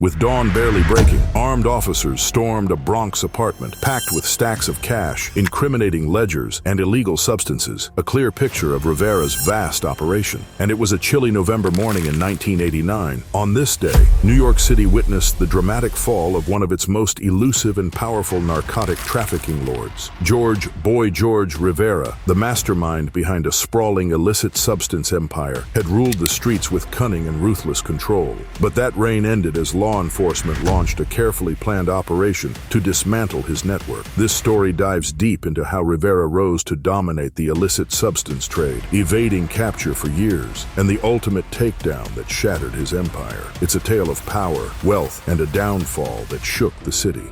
With dawn barely breaking, armed officers stormed a Bronx apartment packed with stacks of cash, incriminating ledgers, and illegal substances, a clear picture of Rivera's vast operation. And it was a chilly November morning in 1989. On this day, New York City witnessed the dramatic fall of one of its most elusive and powerful narcotic trafficking lords. George Rivera, the mastermind behind a sprawling illicit substance empire, had ruled the streets with cunning and ruthless control. But that reign ended as law enforcement launched a carefully planned operation to dismantle his network. This story dives deep into how Rivera rose to dominate the illicit substance trade, evading capture for years, and the ultimate takedown that shattered his empire. It's a tale of power, wealth, and a downfall that shook the city.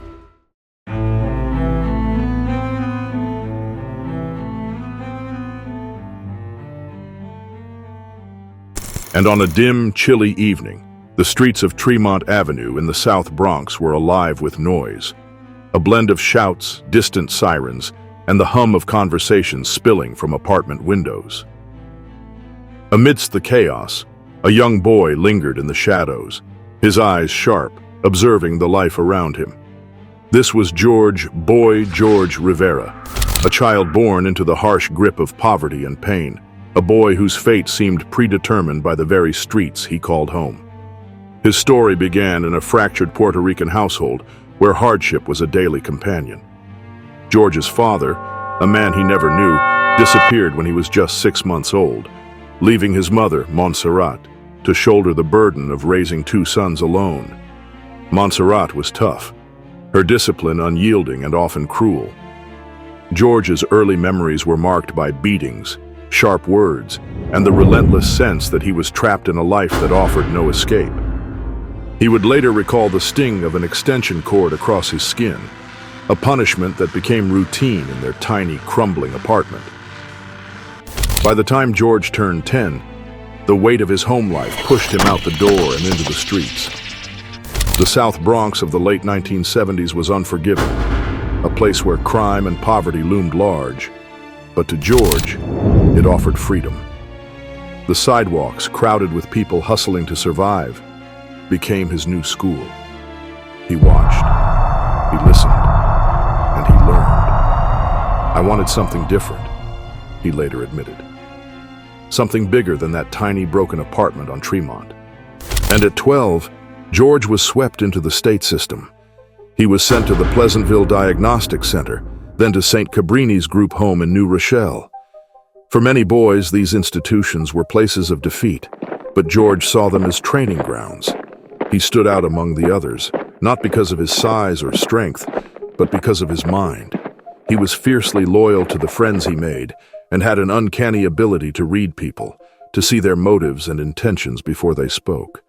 And on a dim, chilly evening, the streets of Tremont Avenue in the South Bronx were alive with noise, a blend of shouts, distant sirens, and the hum of conversations spilling from apartment windows. Amidst the chaos, a young boy lingered in the shadows, his eyes sharp, observing the life around him. This was George Rivera, a child born into the harsh grip of poverty and pain, a boy whose fate seemed predetermined by the very streets he called home. His story began in a fractured Puerto Rican household where hardship was a daily companion. George's father, a man he never knew, disappeared when he was just 6 months old, leaving his mother, Montserrat, to shoulder the burden of raising 2 sons alone. Montserrat was tough, her discipline unyielding and often cruel. George's early memories were marked by beatings, sharp words, and the relentless sense that he was trapped in a life that offered no escape. He would later recall the sting of an extension cord across his skin, a punishment that became routine in their tiny, crumbling apartment. By the time George turned 10, the weight of his home life pushed him out the door and into the streets. The South Bronx of the late 1970s was unforgiving, a place where crime and poverty loomed large. But to George, it offered freedom. The sidewalks, crowded with people hustling to survive, became his new school. He watched, he listened, and he learned. I wanted something different, he later admitted. Something bigger than that tiny broken apartment on Tremont. And at 12, George was swept into the state system. He was sent to the Pleasantville Diagnostic Center, then to St. Cabrini's group home in New Rochelle. For many boys, these institutions were places of defeat, but George saw them as training grounds. He stood out among the others, not because of his size or strength, but because of his mind. He was fiercely loyal to the friends he made and had an uncanny ability to read people, to see their motives and intentions before they spoke.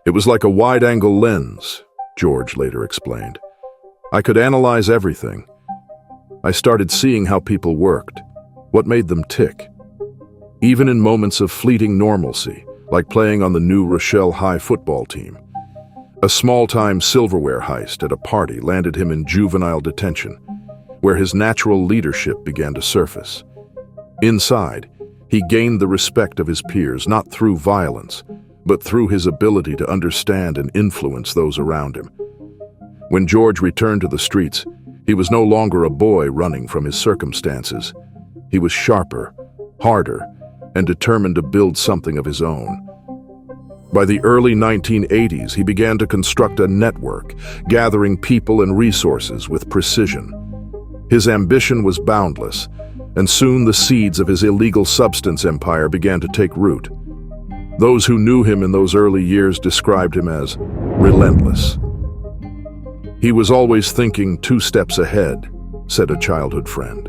It was like a wide-angle lens, George later explained. I could analyze everything. I started seeing how people worked, what made them tick. Even in moments of fleeting normalcy, like playing on the New Rochelle High football team. A small-time silverware heist at a party landed him in juvenile detention, where his natural leadership began to surface. Inside, he gained the respect of his peers not through violence, but through his ability to understand and influence those around him. When George returned to the streets, he was no longer a boy running from his circumstances. He was sharper, harder, and determined to build something of his own. By the early 1980s, he began to construct a network, gathering people and resources with precision. His ambition was boundless, and soon the seeds of his illegal substance empire began to take root. Those who knew him in those early years described him as relentless. He was always thinking 2 steps ahead, said a childhood friend.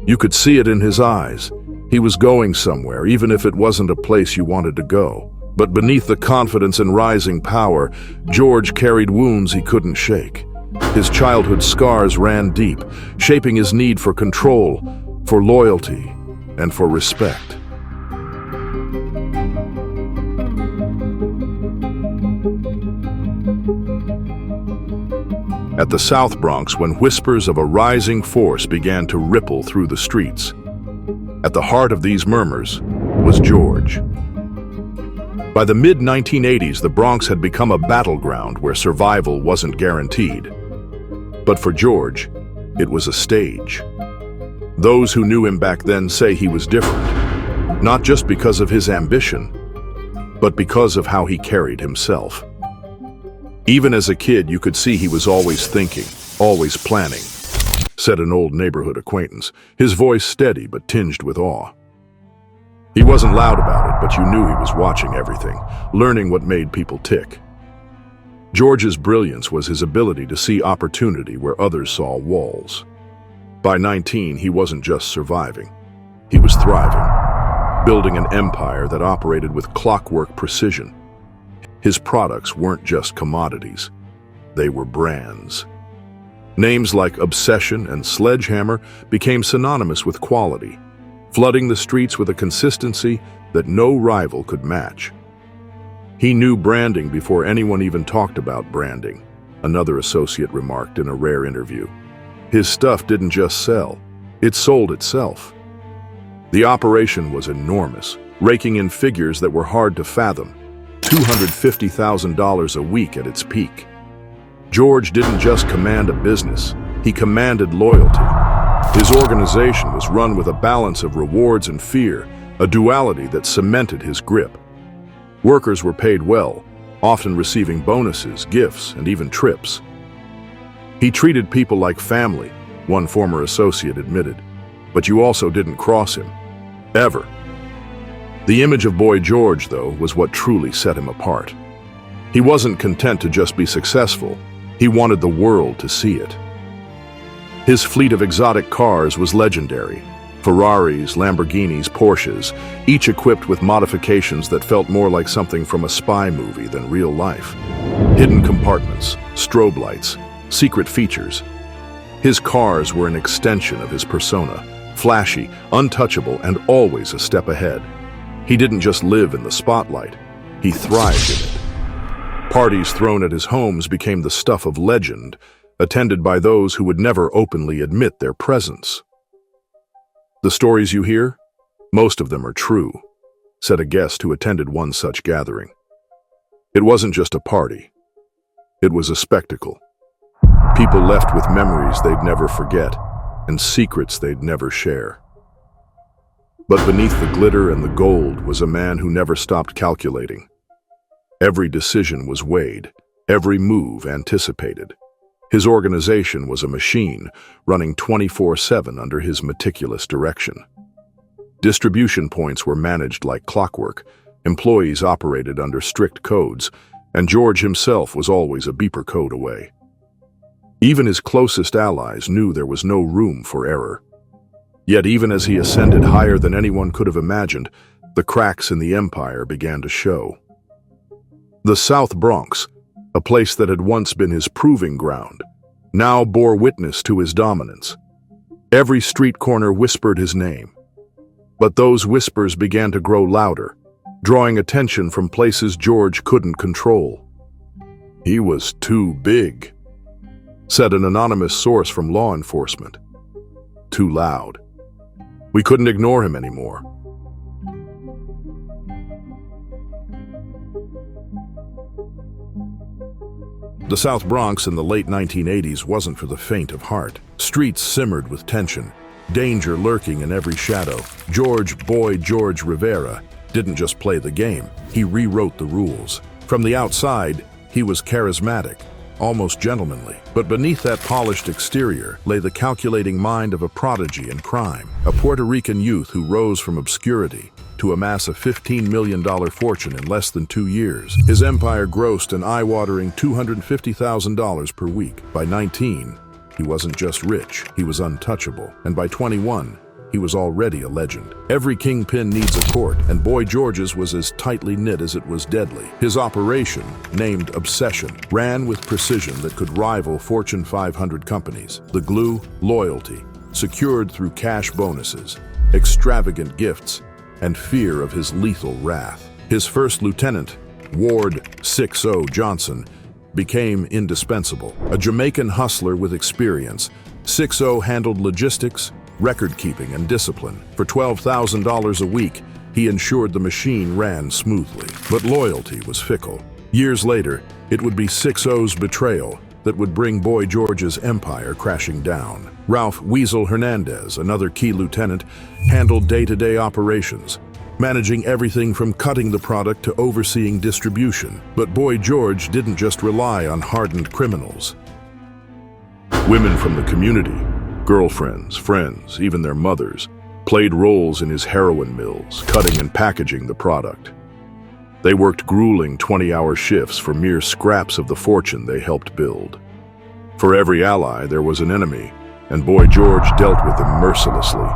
You could see it in his eyes. He was going somewhere, even if it wasn't a place you wanted to go. But beneath the confidence and rising power, George carried wounds he couldn't shake. His childhood scars ran deep, shaping his need for control, for loyalty, and for respect. At the South Bronx, when whispers of a rising force began to ripple through the streets, at the heart of these murmurs was George. By the mid-1980s, the Bronx had become a battleground where survival wasn't guaranteed. But for George, it was a stage. Those who knew him back then say he was different, not just because of his ambition, but because of how he carried himself. Even as a kid, you could see he was always thinking, always planning, said an old neighborhood acquaintance, his voice steady but tinged with awe. He wasn't loud about it, but you knew he was watching everything, learning what made people tick. George's brilliance was his ability to see opportunity where others saw walls. By 19, he wasn't just surviving. He was thriving, building an empire that operated with clockwork precision. His products weren't just commodities. They were brands. Names like Obsession and Sledgehammer became synonymous with quality, flooding the streets with a consistency that no rival could match. He knew branding before anyone even talked about branding, another associate remarked in a rare interview. His stuff didn't just sell, it sold itself. The operation was enormous, raking in figures that were hard to fathom, $250,000 a week at its peak. George didn't just command a business, he commanded loyalty. His organization was run with a balance of rewards and fear, a duality that cemented his grip. Workers were paid well, often receiving bonuses, gifts, and even trips. He treated people like family, one former associate admitted, but you also didn't cross him. Ever. The image of Boy George, though, was what truly set him apart. He wasn't content to just be successful, he wanted the world to see it. His fleet of exotic cars was legendary. Ferraris, Lamborghinis, Porsches, each equipped with modifications that felt more like something from a spy movie than real life. Hidden compartments, strobe lights, secret features. His cars were an extension of his persona, flashy, untouchable, and always a step ahead. He didn't just live in the spotlight, he thrived in it. Parties thrown at his homes became the stuff of legend, attended by those who would never openly admit their presence. The stories you hear? Most of them are true, said a guest who attended one such gathering. It wasn't just a party. It was a spectacle. People left with memories they'd never forget and secrets they'd never share. But beneath the glitter and the gold was a man who never stopped calculating. Every decision was weighed, every move anticipated. His organization was a machine, running 24/7 under his meticulous direction. Distribution points were managed like clockwork, employees operated under strict codes, and George himself was always a beeper code away. Even his closest allies knew there was no room for error. Yet even as he ascended higher than anyone could have imagined, the cracks in the empire began to show. The South Bronx, a place that had once been his proving ground, now bore witness to his dominance. Every street corner whispered his name. But those whispers began to grow louder, drawing attention from places George couldn't control. He was too big, said an anonymous source from law enforcement. Too loud. We couldn't ignore him anymore. The South Bronx in the late 1980s wasn't for the faint of heart. Streets simmered with tension, danger lurking in every shadow. Boy George Rivera didn't just play the game, he rewrote the rules. From the outside, he was charismatic, almost gentlemanly. But beneath that polished exterior lay the calculating mind of a prodigy in crime, a Puerto Rican youth who rose from obscurity to amass a $15 million fortune in less than 2 years. His empire grossed an eye-watering $250,000 per week. By 19, he wasn't just rich, he was untouchable. And by 21, he was already a legend. Every kingpin needs a court, and Boy George's was as tightly knit as it was deadly. His operation, named Obsession, ran with precision that could rival Fortune 500 companies. The glue, loyalty, secured through cash bonuses, extravagant gifts, and fear of his lethal wrath. His first lieutenant, Ward 6-0 Johnson, became indispensable. A Jamaican hustler with experience, 6-0 handled logistics, record-keeping, and discipline. For $12,000 a week, He ensured the machine ran smoothly. But loyalty was fickle. Years later, it would be 6-0's betrayal that would bring Boy George's empire crashing down. Ralph Weasel Hernandez, another key lieutenant, handled day-to-day operations, managing everything from cutting the product to overseeing distribution. But Boy George didn't just rely on hardened criminals. Women from the community, girlfriends, friends, even their mothers, played roles in his heroin mills, cutting and packaging the product. They worked grueling 20-hour shifts for mere scraps of the fortune they helped build. For every ally, there was an enemy, and Boy George dealt with them mercilessly.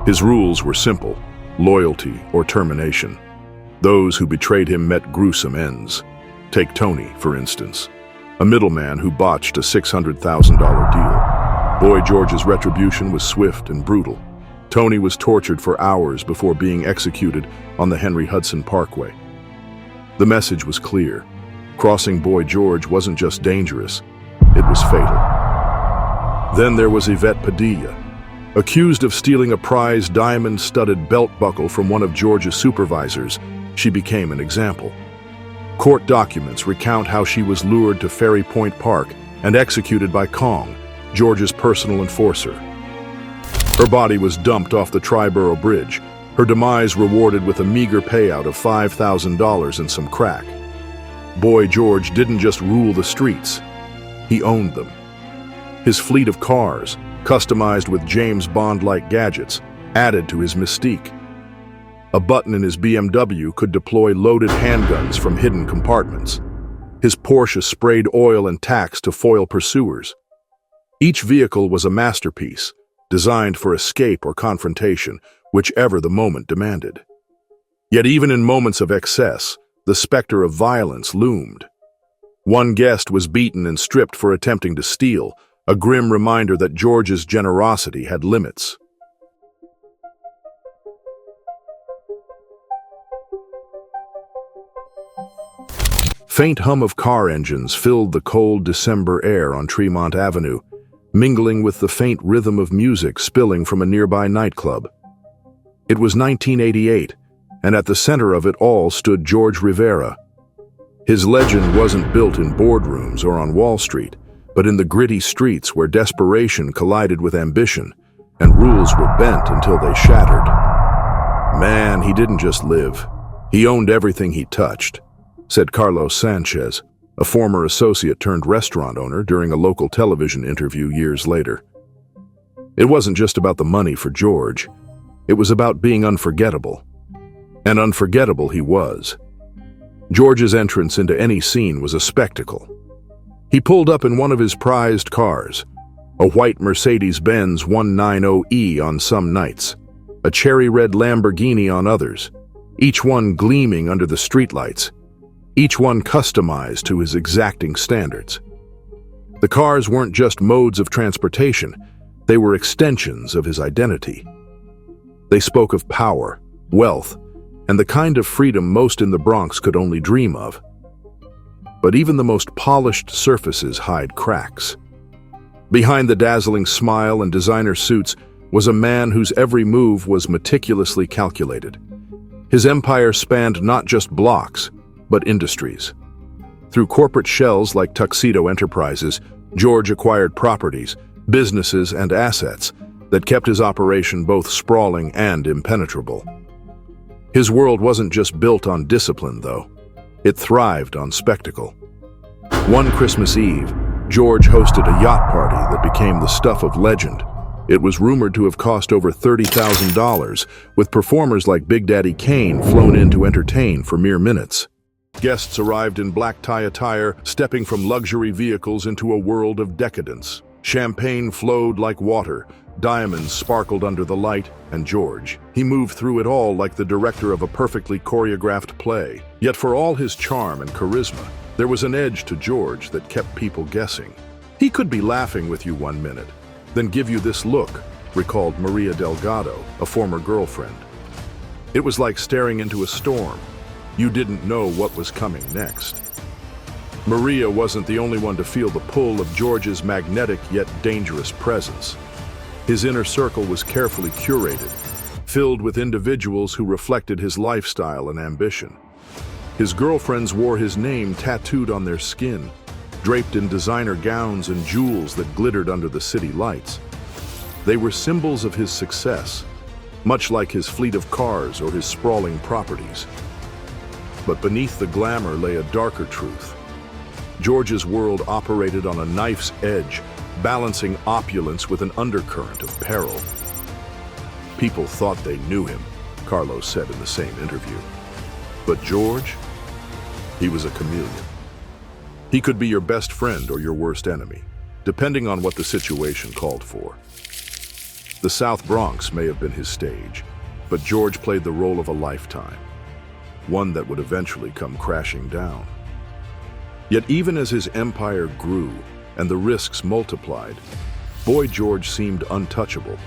His rules were simple: loyalty or termination. Those who betrayed him met gruesome ends. Take Tony, for instance, a middleman who botched a $600,000 deal. Boy George's retribution was swift and brutal. Tony was tortured for hours before being executed on the Henry Hudson Parkway. The message was clear. Crossing Boy George wasn't just dangerous, it was fatal. Then there was Yvette Padilla. Accused of stealing a prized diamond-studded belt buckle from one of George's supervisors, she became an example. Court documents recount how she was lured to Ferry Point Park and executed by Kong, George's personal enforcer. Her body was dumped off the Triborough Bridge, her demise rewarded with a meager payout of $5,000 and some crack. Boy George didn't just rule the streets, he owned them. His fleet of cars, customized with James Bond-like gadgets, added to his mystique. A button in his BMW could deploy loaded handguns from hidden compartments. His Porsche sprayed oil and tacks to foil pursuers. Each vehicle was a masterpiece, designed for escape or confrontation, whichever the moment demanded. Yet even in moments of excess, the specter of violence loomed. One guest was beaten and stripped for attempting to steal, a grim reminder that George's generosity had limits. Faint hum of car engines filled the cold December air on Tremont Avenue, mingling with the faint rhythm of music spilling from a nearby nightclub. It was 1988, and at the center of it all stood George Rivera. His legend wasn't built in boardrooms or on Wall Street, but in the gritty streets where desperation collided with ambition, and rules were bent until they shattered. Man, he didn't just live. He owned everything he touched, said Carlos Sanchez, a former associate turned restaurant owner, during a local television interview years later. It wasn't just about the money for George. It was about being unforgettable. And unforgettable he was. George's entrance into any scene was a spectacle. He pulled up in one of his prized cars, a white Mercedes-Benz 190E on some nights, a cherry-red Lamborghini on others, each one gleaming under the streetlights, each one customized to his exacting standards. The cars weren't just modes of transportation, they were extensions of his identity. They spoke of power, wealth, and the kind of freedom most in the Bronx could only dream of. But even the most polished surfaces hide cracks. Behind the dazzling smile and designer suits was a man whose every move was meticulously calculated. His empire spanned not just blocks, but industries. Through corporate shells like Tuxedo Enterprises, George acquired properties, businesses, and assets that kept his operation both sprawling and impenetrable. His world wasn't just built on discipline, though. It thrived on spectacle. One Christmas Eve, George hosted a yacht party that became the stuff of legend. It was rumored to have cost over $30,000, with performers like Big Daddy Kane flown in to entertain for mere minutes. Guests arrived in black tie attire, stepping from luxury vehicles into a world of decadence. Champagne flowed like water, diamonds sparkled under the light, and George, he moved through it all like the director of a perfectly choreographed play. Yet for all his charm and charisma, there was an edge to George that kept people guessing. He could be laughing with you one minute, then give you this look, recalled Maria Delgado, a former girlfriend. It was like staring into a storm. You didn't know what was coming next. Maria wasn't the only one to feel the pull of George's magnetic yet dangerous presence. His inner circle was carefully curated, filled with individuals who reflected his lifestyle and ambition. His girlfriends wore his name tattooed on their skin, draped in designer gowns and jewels that glittered under the city lights. They were symbols of his success, much like his fleet of cars or his sprawling properties. But beneath the glamour lay a darker truth. George's world operated on a knife's edge, balancing opulence with an undercurrent of peril. People thought they knew him, Carlos said in the same interview. But George, he was a chameleon. He could be your best friend or your worst enemy, depending on what the situation called for. The South Bronx may have been his stage, but George played the role of a lifetime, one that would eventually come crashing down. Yet even as his empire grew and the risks multiplied, Boy George seemed untouchable,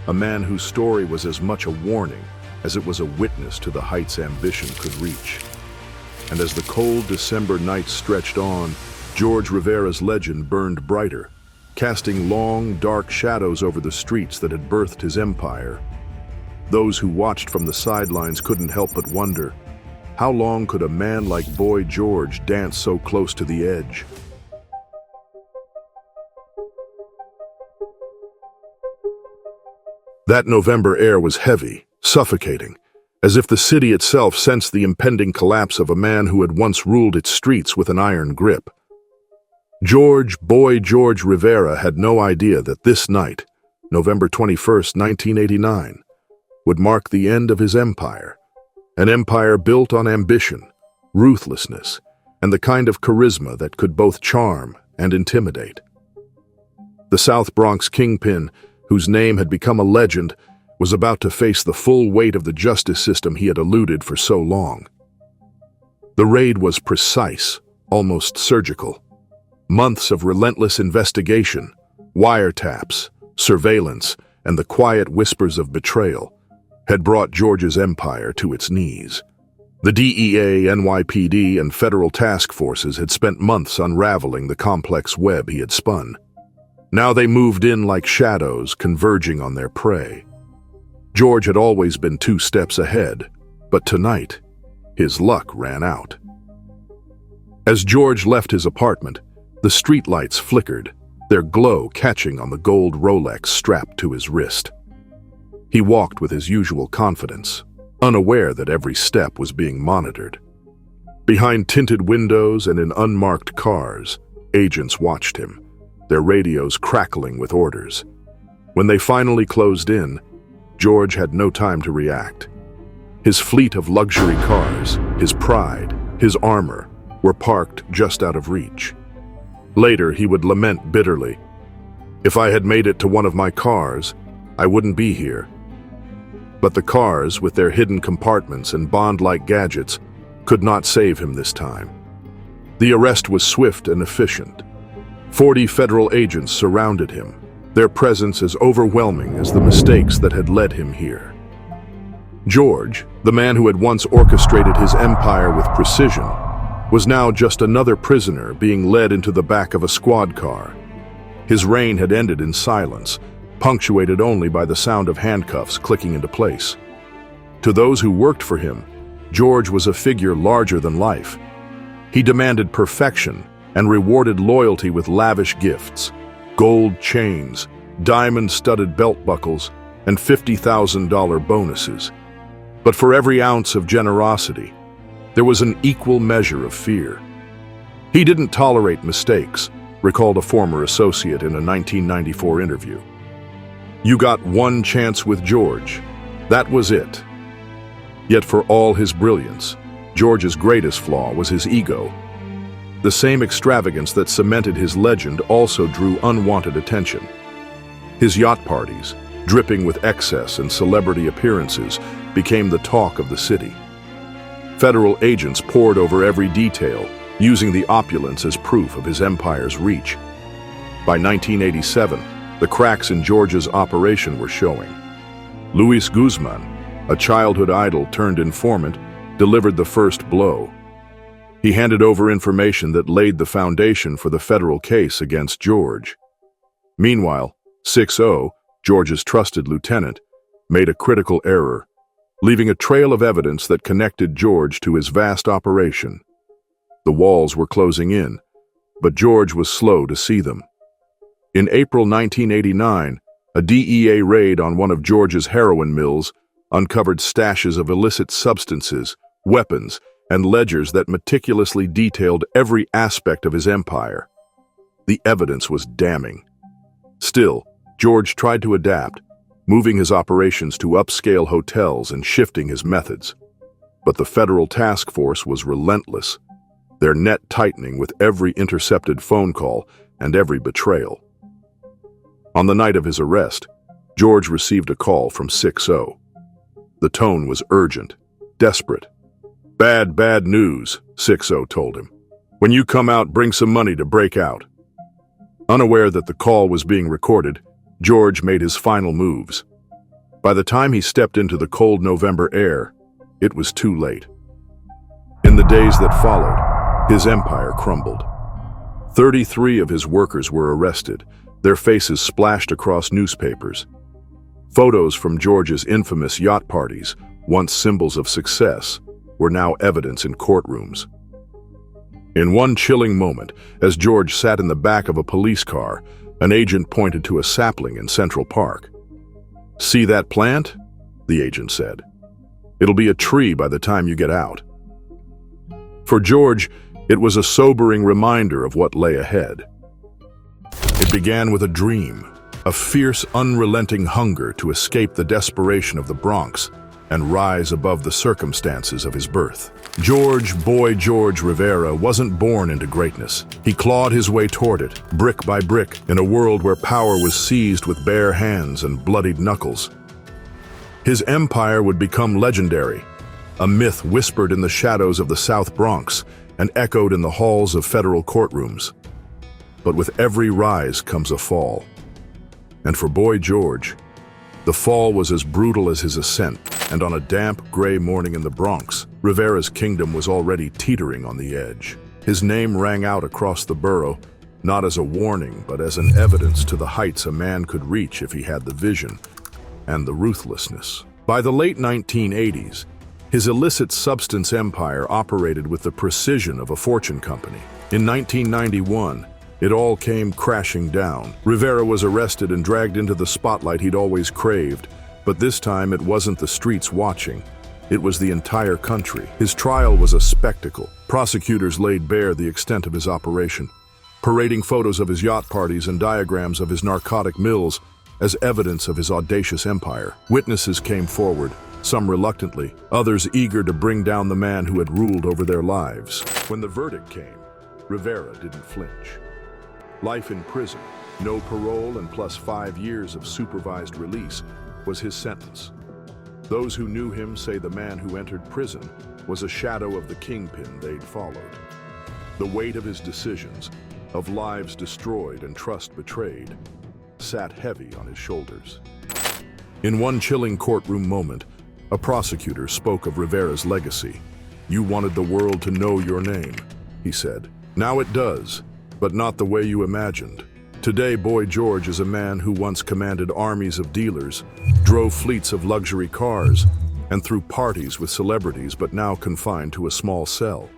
a man whose story was as much a warning as it was a witness to the heights ambition could reach. And as the cold December nights stretched on, George Rivera's legend burned brighter, casting long, dark shadows over the streets that had birthed his empire. Those who watched from the sidelines couldn't help but wonder, how long could a man like Boy George dance so close to the edge? That November air was heavy, suffocating, as if the city itself sensed the impending collapse of a man who had once ruled its streets with an iron grip. Boy George Rivera had no idea that this night, November 21st, 1989, would mark the end of his empire, an empire built on ambition, ruthlessness, and the kind of charisma that could both charm and intimidate. The South Bronx kingpin, whose name had become a legend, was about to face the full weight of the justice system he had eluded for so long. The raid was precise, almost surgical. Months of relentless investigation, wiretaps, surveillance, and the quiet whispers of betrayal had brought George's empire to its knees. The DEA, NYPD, and federal task forces had spent months unraveling the complex web he had spun. Now they moved in like shadows, converging on their prey. George had always been 2 steps ahead, but tonight, his luck ran out. As George left his apartment, the streetlights flickered, their glow catching on the gold Rolex strapped to his wrist. He walked with his usual confidence, unaware that every step was being monitored. Behind tinted windows and in unmarked cars, agents watched him, their radios crackling with orders. When they finally closed in, George had no time to react. His fleet of luxury cars, his pride, his armor, were parked just out of reach. Later, he would lament bitterly, "If I had made it to one of my cars, I wouldn't be here." But the cars, with their hidden compartments and Bond-like gadgets, could not save him this time. The arrest was swift and efficient. 40 federal agents surrounded him, their presence as overwhelming as the mistakes that had led him here. George, the man who had once orchestrated his empire with precision, was now just another prisoner being led into the back of a squad car. His reign had ended in silence, punctuated only by the sound of handcuffs clicking into place. To those who worked for him, George was a figure larger than life. He demanded perfection and rewarded loyalty with lavish gifts, gold chains, diamond-studded belt buckles, and $50,000 bonuses. But for every ounce of generosity, there was an equal measure of fear. He didn't tolerate mistakes, recalled a former associate in a 1994 interview. "You got one chance with George. That was it." Yet for all his brilliance, George's greatest flaw was his ego. The same extravagance that cemented his legend also drew unwanted attention. His yacht parties, dripping with excess and celebrity appearances, became the talk of the city. Federal agents pored over every detail, using the opulence as proof of his empire's reach. By 1987, the cracks in George's operation were showing. Luis Guzman, a childhood idol turned informant, delivered the first blow. He handed over information that laid the foundation for the federal case against George. Meanwhile, 6-0, George's trusted lieutenant, made a critical error, leaving a trail of evidence that connected George to his vast operation. The walls were closing in, but George was slow to see them. In April 1989, a DEA raid on one of George's heroin mills uncovered stashes of illicit substances, weapons, and ledgers that meticulously detailed every aspect of his empire. The evidence was damning. Still, George tried to adapt, moving his operations to upscale hotels and shifting his methods. But the federal task force was relentless, their net tightening with every intercepted phone call and every betrayal. On the night of his arrest, George received a call from 6-0. The tone was urgent, desperate. Bad news, 6-0 told him. When you come out, bring some money to break out. Unaware that the call was being recorded, George made his final moves. By the time he stepped into the cold November air, it was too late. In the days that followed, his empire crumbled. 33 of his workers were arrested, their faces splashed across newspapers. Photos from George's infamous yacht parties, once symbols of success, were now evidence in courtrooms. In one chilling moment, as George sat in the back of a police car, an agent pointed to a sapling in Central Park. "See that plant?" the agent said. "It'll be a tree by the time you get out." For George, it was a sobering reminder of what lay ahead. It began with a dream, a fierce, unrelenting hunger to escape the desperation of the Bronx and rise above the circumstances of his birth. Boy George Rivera wasn't born into greatness. He clawed his way toward it, brick by brick, in a world where power was seized with bare hands and bloodied knuckles. His empire would become legendary, a myth whispered in the shadows of the South Bronx and echoed in the halls of federal courtrooms. But with every rise comes a fall. And for Boy George, the fall was as brutal as his ascent, and on a damp, gray morning in the Bronx, Rivera's kingdom was already teetering on the edge. His name rang out across the borough, not as a warning, but as an evidence to the heights a man could reach if he had the vision and the ruthlessness. By the late 1980s, his illicit substance empire operated with the precision of a fortune company. In 1991, it all came crashing down. Rivera was arrested and dragged into the spotlight he'd always craved, but this time it wasn't the streets watching. It was the entire country. His trial was a spectacle. Prosecutors laid bare the extent of his operation, parading photos of his yacht parties and diagrams of his narcotic mills as evidence of his audacious empire. Witnesses came forward, some reluctantly, others eager to bring down the man who had ruled over their lives. When the verdict came, Rivera didn't flinch. Life in prison, no parole, and plus 5 years of supervised release was his sentence. Those who knew him say the man who entered prison was a shadow of the kingpin they'd followed. The weight of his decisions, of lives destroyed and trust betrayed, sat heavy on his shoulders. In one chilling courtroom moment, a prosecutor spoke of Rivera's legacy. "You wanted the world to know your name," he said. "Now it does, but not the way you imagined. Today, Boy George is a man who once commanded armies of dealers, drove fleets of luxury cars, and threw parties with celebrities, but now confined to a small cell.